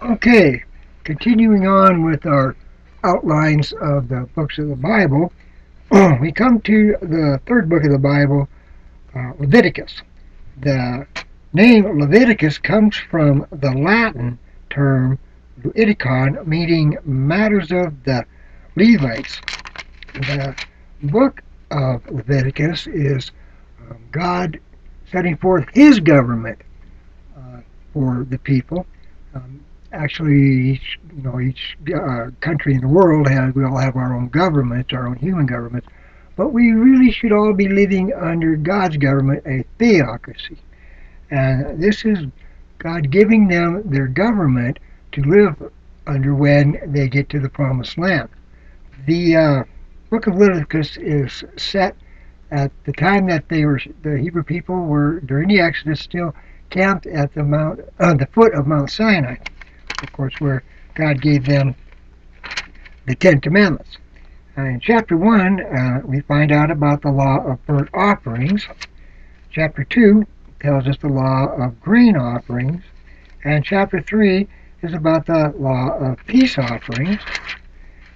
Okay, continuing on with our outlines of the books of the Bible, we come to the third book of the Bible, Leviticus. The name Leviticus comes from the Latin term Leviticon, meaning matters of the Levites. The book of Leviticus is God setting forth His government for the people. Um, Actually, each country in the world we all have our own governments, our own human governments, but we really should all be living under God's government, a theocracy. And this is God giving them their government to live under when they get to the promised land. The book of Leviticus is set at the time that the Hebrew people were during the Exodus still camped at the foot of Mount Sinai, of course, where God gave them the Ten Commandments. In chapter 1, we find out about the law of burnt offerings. Chapter 2 tells us the law of grain offerings. And chapter 3 is about the law of peace offerings.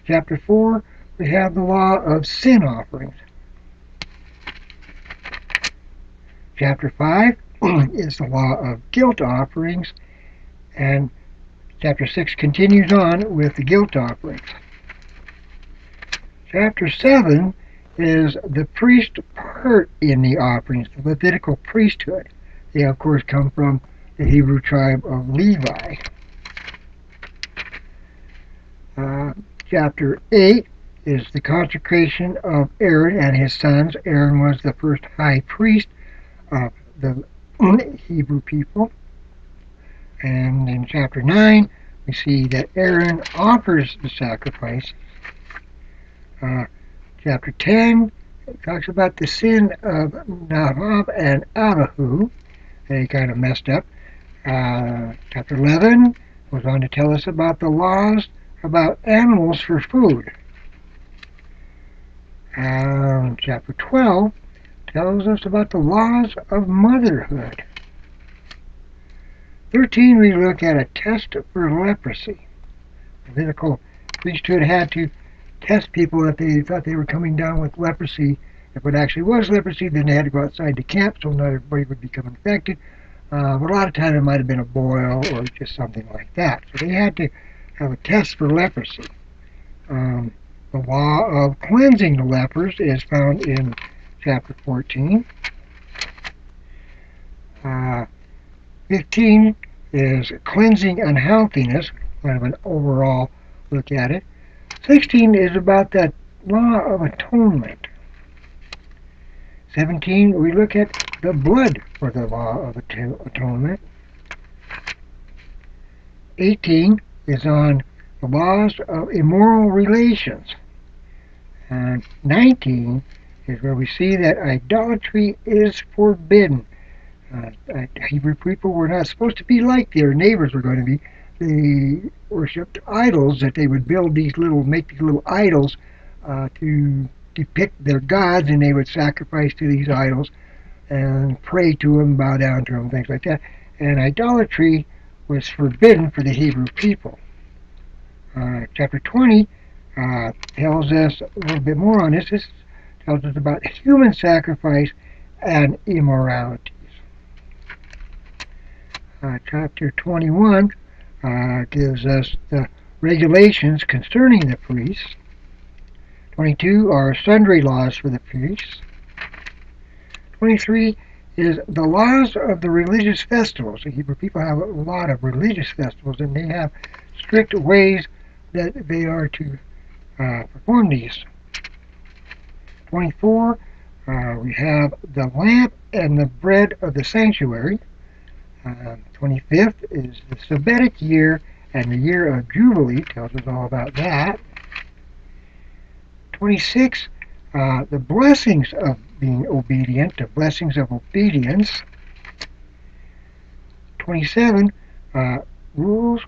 Chapter 4, we have the law of sin offerings. Chapter 5 is the law of guilt offerings. And chapter 6 continues on with the guilt offerings. Chapter 7 is the priest part in the offerings, the Levitical priesthood. They, of course, come from the Hebrew tribe of Levi. Chapter 8 is the consecration of Aaron and his sons. Aaron was the first high priest of the Hebrew people. And in chapter 9, we see that Aaron offers the sacrifice. Chapter 10 talks about the sin of Nadab and Abihu. They kind of messed up. Chapter 11 goes on to tell us about the laws about animals for food. Chapter 12 tells us about the laws of motherhood. 13, we look at a test for leprosy. The Levitical priesthood had to test people if they thought they were coming down with leprosy. If it actually was leprosy, then they had to go outside the camp so not everybody would become infected. But a lot of times it might have been a boil or just something like that. So they had to have a test for leprosy. The law of cleansing the lepers is found in chapter 14. 15 is cleansing unhealthiness, kind of an overall look at it. 16 is about that law of atonement. 17, we look at the blood for the law of atonement. 18 is on the laws of immoral relations. And 19 is where we see that idolatry is forbidden. Hebrew people were not supposed to be like their neighbors were going to be. They worshipped idols, that they would make these little idols to depict their gods, and they would sacrifice to these idols and pray to them, bow down to them, things like that. And idolatry was forbidden for the Hebrew people. Chapter 20 tells us a little bit more on this. This tells us about human sacrifice and immoralities. Chapter 21 gives us the regulations concerning the priests. 22 are sundry laws for the priests. 23 is the laws of the religious festivals. The Hebrew people have a lot of religious festivals, and they have strict ways that they are to perform these. 24, we have the lamp and the bread of the sanctuary. 25th is the Sabbatic year and the year of Jubilee, tells us all about that. 26, the blessings of being obedient, the blessings of obedience. 27, rules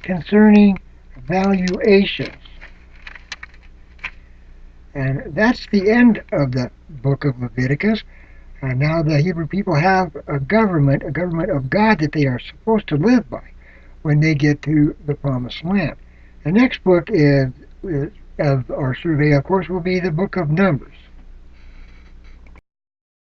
concerning valuations. And that's the end of the book of Leviticus. Now the Hebrew people have a government of God that they are supposed to live by. when they get to the Promised Land. The next book of our survey, of course, will be the book of Numbers.